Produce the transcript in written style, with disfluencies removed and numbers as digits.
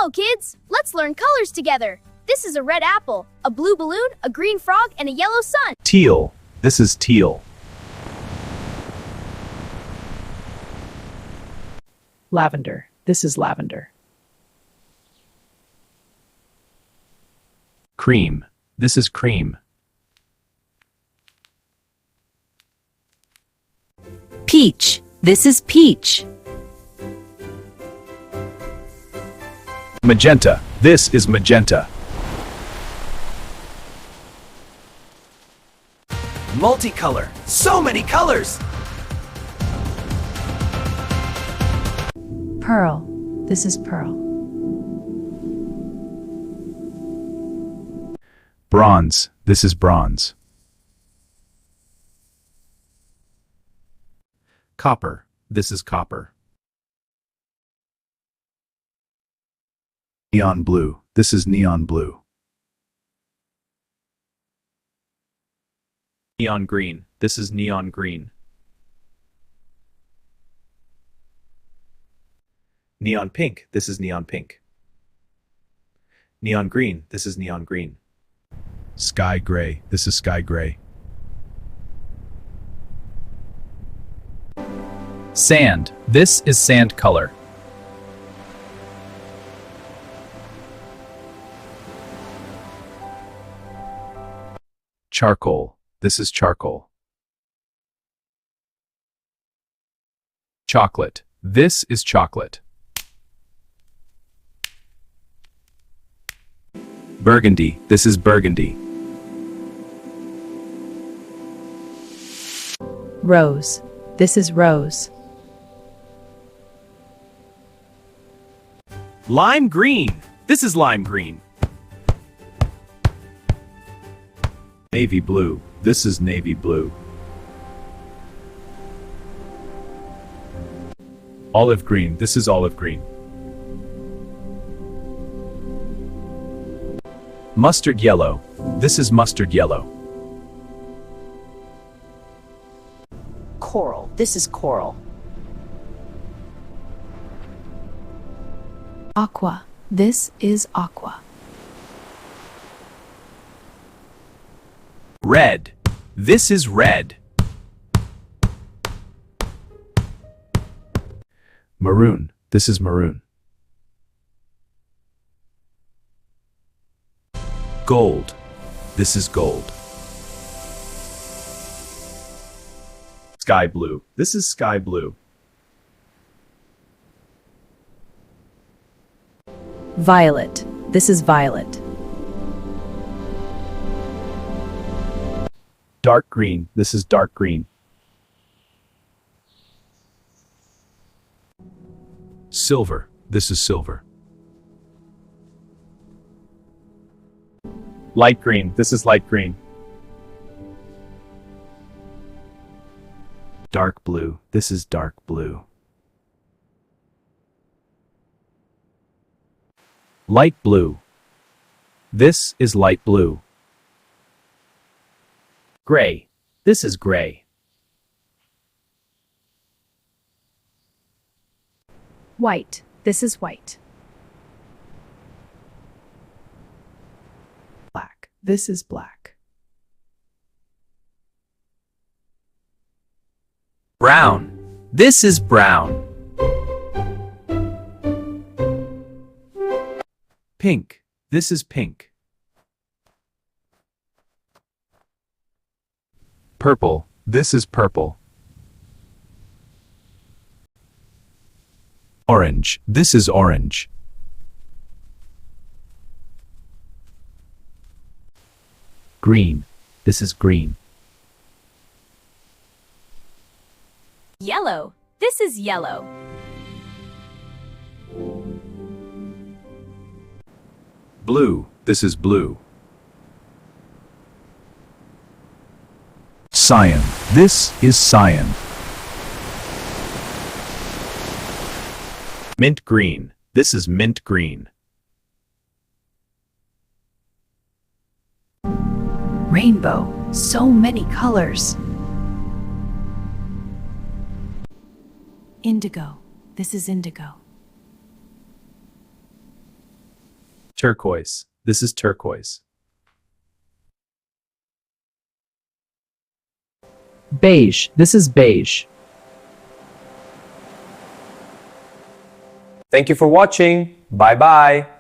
Hello, kids! Let's learn colors together. This is a red apple, a blue balloon, a green frog, and a yellow sun. Teal. This is teal. Lavender. This is lavender. Cream. This is cream. Peach. This is peach. Magenta. This is magenta. Multicolor. So many colors. Pearl. This is pearl. Bronze. This is bronze. Copper. This is copper. Neon blue. This is neon blue. Neon green. This is neon green. Neon pink. This is neon pink. Neon green. This is neon green. Sky gray. This is sky gray. Sand. This is sand color. Charcoal. This is charcoal. Chocolate. This is chocolate. Burgundy. This is burgundy. Rose. This is rose. Lime green. This is lime green. Navy blue. This is navy blue. Olive green. This is olive green. Mustard yellow. This is mustard yellow. Coral. This is coral. Aqua. This is aqua. Red. This is red. Maroon. This is maroon. Gold. This is gold. Sky blue. This is sky blue. Violet. This is violet. Dark green. This is dark green. Silver. This is silver. Light green. This is light green. Dark blue. This is dark blue. Light blue. This is light blue. Gray. This is gray. White. This is white. Black. This is black. Brown. This is brown. Pink. This is pink. Purple. This is purple. Orange. This is orange. Green. This is green. Yellow. This is yellow. Blue. This is blue. Cyan. This is cyan. Mint green. This is mint green. Rainbow. So many colors. Indigo. This is indigo. Turquoise. This is turquoise. Beige. This is beige. Thank you for watching. Bye bye.